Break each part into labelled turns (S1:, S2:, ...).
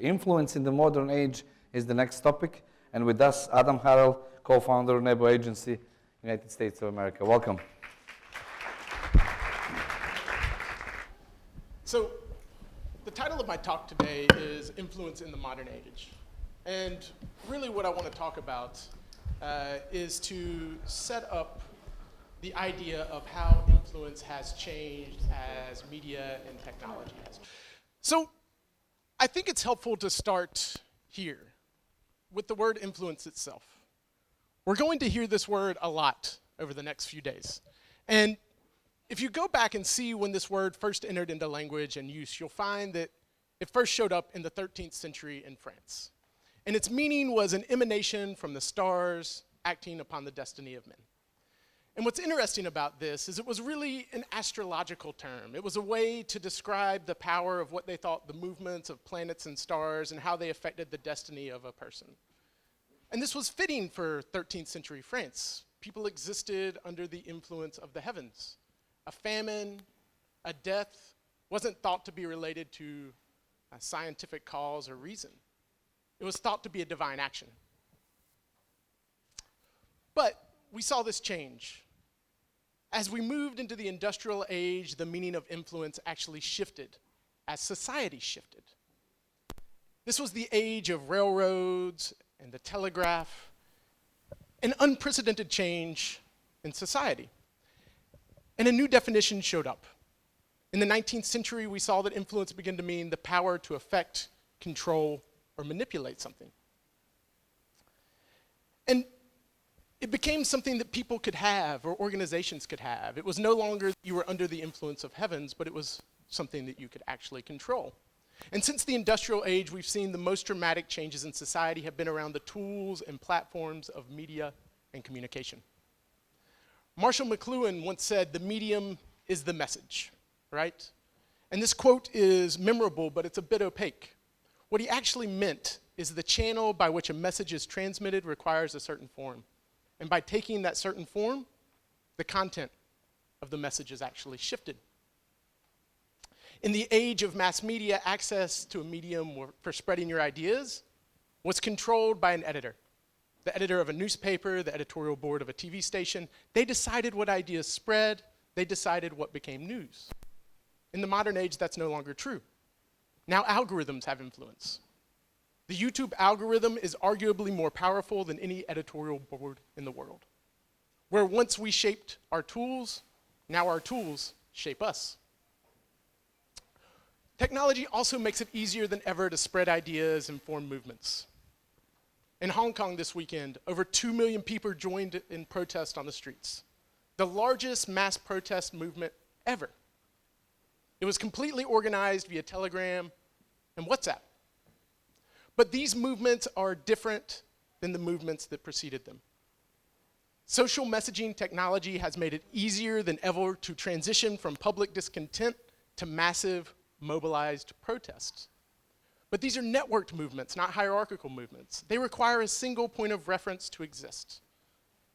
S1: Influence in the modern age is the next topic, and with us, Adam Harrell, co-founder of NEBO Agency, United States of America. Welcome.
S2: So, the title of my talk today is Influence in the Modern Age. And really what I want to talk about is to set up the idea of how influence has changed as media and technology has. So, I think it's helpful to start here with the word influence itself. We're going to hear this word a lot over the next few days. And if you go back and see when this word first entered into language and use, you'll find that it first showed up in the 13th century in France. And its meaning was an emanation from the stars acting upon the destiny of men. And what's interesting about this is it was really an astrological term. It was a way to describe the power of what they thought the movements of planets and stars and how they affected the destiny of a person. And this was fitting for 13th century France. People existed under the influence of the heavens. A famine, a death, wasn't thought to be related to a scientific cause or reason. It was thought to be a divine action. But we saw this change. As we moved into the industrial age, the meaning of influence actually shifted as society shifted. This was the age of railroads and the telegraph, an unprecedented change in society. And a new definition showed up. In the 19th century, we saw that influence began to mean the power to affect, control, or manipulate something. And it became something that people could have or organizations could have. It was no longer that you were under the influence of heavens, but it was something that you could actually control. And since the industrial age, we've seen the most dramatic changes in society have been around the tools and platforms of media and communication. Marshall McLuhan once said, "The medium is the message," right? And this quote is memorable, but it's a bit opaque. What he actually meant is the channel by which a message is transmitted requires a certain form. And by taking that certain form, the content of the message is actually shifted. In the age of mass media, access to a medium for spreading your ideas was controlled by an editor. The editor of a newspaper, the editorial board of a TV station, they decided what ideas spread, they decided what became news. In the modern age, that's no longer true. Now algorithms have influence. The YouTube algorithm is arguably more powerful than any editorial board in the world. Where once we shaped our tools, now our tools shape us. Technology also makes it easier than ever to spread ideas and form movements. In Hong Kong this weekend, over 2 million people joined in protest on the streets. The largest mass protest movement ever. It was completely organized via Telegram and WhatsApp. But these movements are different than the movements that preceded them. Social messaging technology has made it easier than ever to transition from public discontent to massive mobilized protests. But these are networked movements, not hierarchical movements. They require a single point of reference to exist.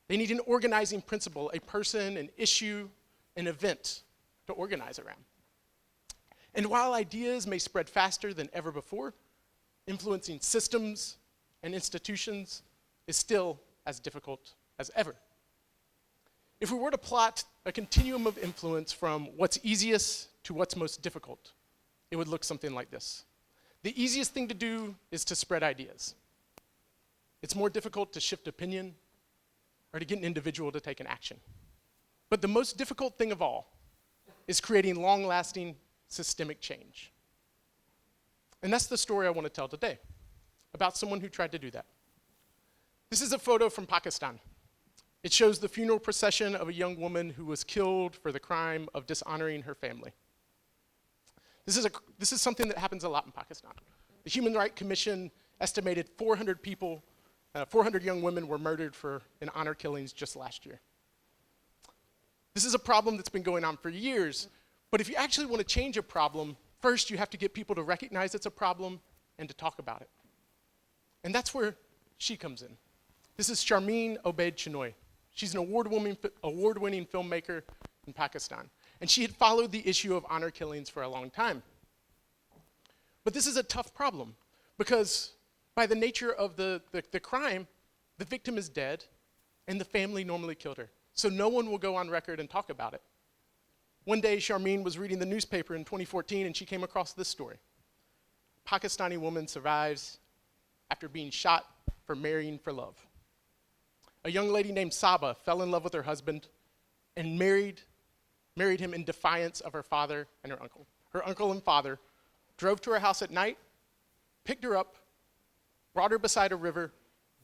S2: They need an organizing principle, a person, an issue, an event to organize around. And while ideas may spread faster than ever before, influencing systems and institutions is still as difficult as ever. If we were to plot a continuum of influence from what's easiest to what's most difficult, it would look something like this. The easiest thing to do is to spread ideas. It's more difficult to shift opinion or to get an individual to take an action. But the most difficult thing of all is creating long-lasting systemic change. And that's the story I want to tell today, about someone who tried to do that. This is a photo from Pakistan. It shows the funeral procession of a young woman who was killed for the crime of dishonoring her family. This is something that happens a lot in Pakistan. The Human Rights Commission estimated 400 young women were murdered in honor killings just last year. This is a problem that's been going on for years, but if you actually want to change a problem, first, you have to get people to recognize it's a problem and to talk about it. And that's where she comes in. This is Sharmeen Obaid Chinoy. She's an award-winning filmmaker in Pakistan. And she had followed the issue of honor killings for a long time. But this is a tough problem Because by the nature of the crime, the victim is dead, and the family normally killed her. So no one will go on record and talk about it. One day, Charmaine was reading the newspaper in 2014, and she came across this story. Pakistani woman survives after being shot for marrying for love. A young lady named Saba fell in love with her husband and married him in defiance of her father and her uncle. Her uncle and father drove to her house at night, picked her up, brought her beside a river,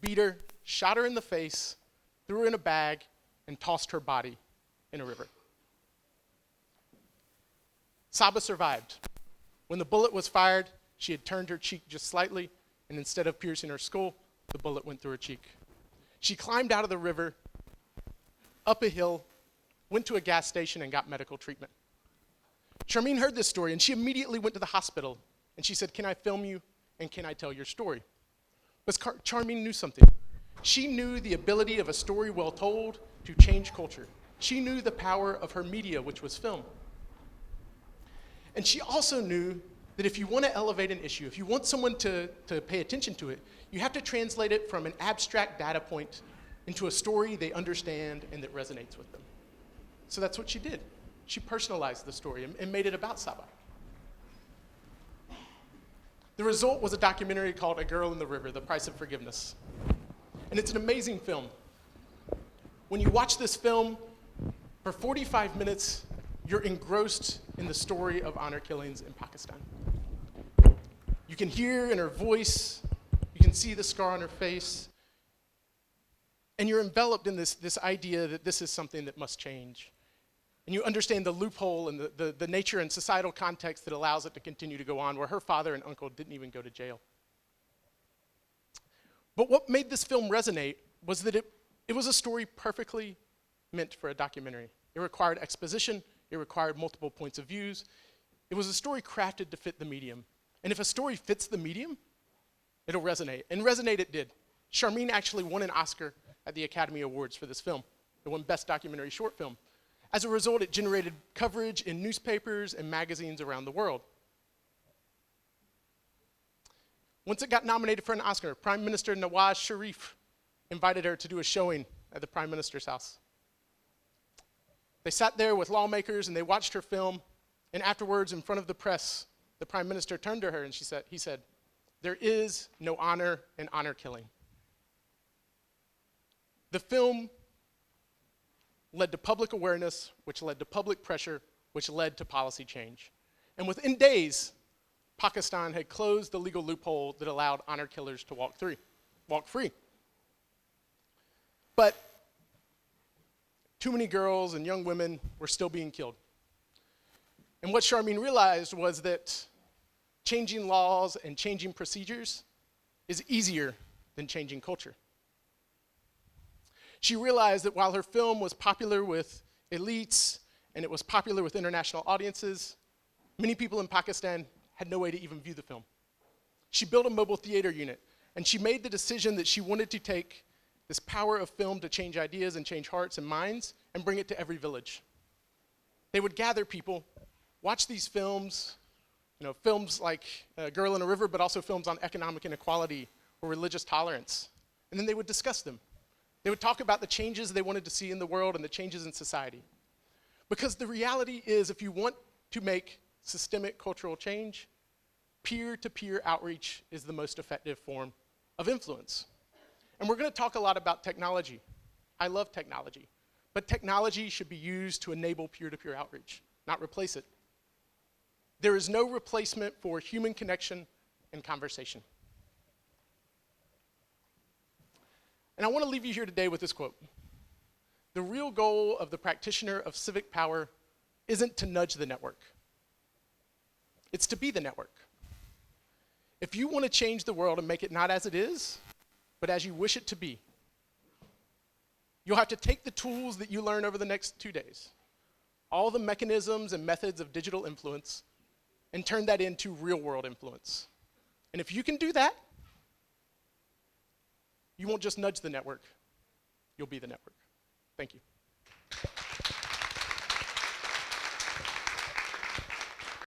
S2: beat her, shot her in the face, threw her in a bag, and tossed her body in a river. Saba survived. When the bullet was fired, she had turned her cheek just slightly, and instead of piercing her skull, the bullet went through her cheek. She climbed out of the river, up a hill, went to a gas station, and got medical treatment. Charmaine heard this story, and she immediately went to the hospital, and she said, "Can I film you, and can I tell your story?" But Charmaine knew something. She knew the ability of a story well told to change culture. She knew the power of her media, which was film. And she also knew that if you want to elevate an issue, if you want someone to pay attention to it, you have to translate it from an abstract data point into a story they understand and that resonates with them. So that's what she did. She personalized the story and made it about Saba. The result was a documentary called A Girl in the River, The Price of Forgiveness. And it's an amazing film. When you watch this film, for 45 minutes, you're engrossed in the story of honor killings in Pakistan. You can hear in her voice, you can see the scar on her face, and you're enveloped in this idea that this is something that must change. And you understand the loophole and the nature and societal context that allows it to continue to go on, where her father and uncle didn't even go to jail. But what made this film resonate was that it was a story perfectly meant for a documentary. It required exposition, it required multiple points of views. It was a story crafted to fit the medium. And if a story fits the medium, it'll resonate. And resonate it did. Charmaine actually won an Oscar at the Academy Awards for this film. It won Best Documentary Short Film. As a result, it generated coverage in newspapers and magazines around the world. Once it got nominated for an Oscar, Prime Minister Nawaz Sharif invited her to do a showing at the Prime Minister's house. They sat there with lawmakers and they watched her film, and afterwards, in front of the press, the Prime Minister turned to her and he said, "There is no honor in honor killing." The film led to public awareness, which led to public pressure, which led to policy change. And within days, Pakistan had closed the legal loophole that allowed honor killers to walk free. But too many girls and young women were still being killed. And what Charmaine realized was that changing laws and changing procedures is easier than changing culture. She realized that while her film was popular with elites and it was popular with international audiences, many people in Pakistan had no way to even view the film. She built a mobile theater unit, and she made the decision that she wanted to take this power of film to change ideas and change hearts and minds and bring it to every village. They would gather people, watch these films, films like Girl in a River, but also films on economic inequality or religious tolerance, and then they would discuss them. They would talk about the changes they wanted to see in the world and the changes in society. Because the reality is, if you want to make systemic cultural change, peer-to-peer outreach is the most effective form of influence. And we're going to talk a lot about technology. I love technology. But technology should be used to enable peer-to-peer outreach, not replace it. There is no replacement for human connection and conversation. And I want to leave you here today with this quote. The real goal of the practitioner of civic power isn't to nudge the network. It's to be the network. If you want to change the world and make it not as it is, but as you wish it to be, you'll have to take the tools that you learn over the next 2 days, all the mechanisms and methods of digital influence, and turn that into real-world influence. And if you can do that, you won't just nudge the network, you'll be the network. Thank you.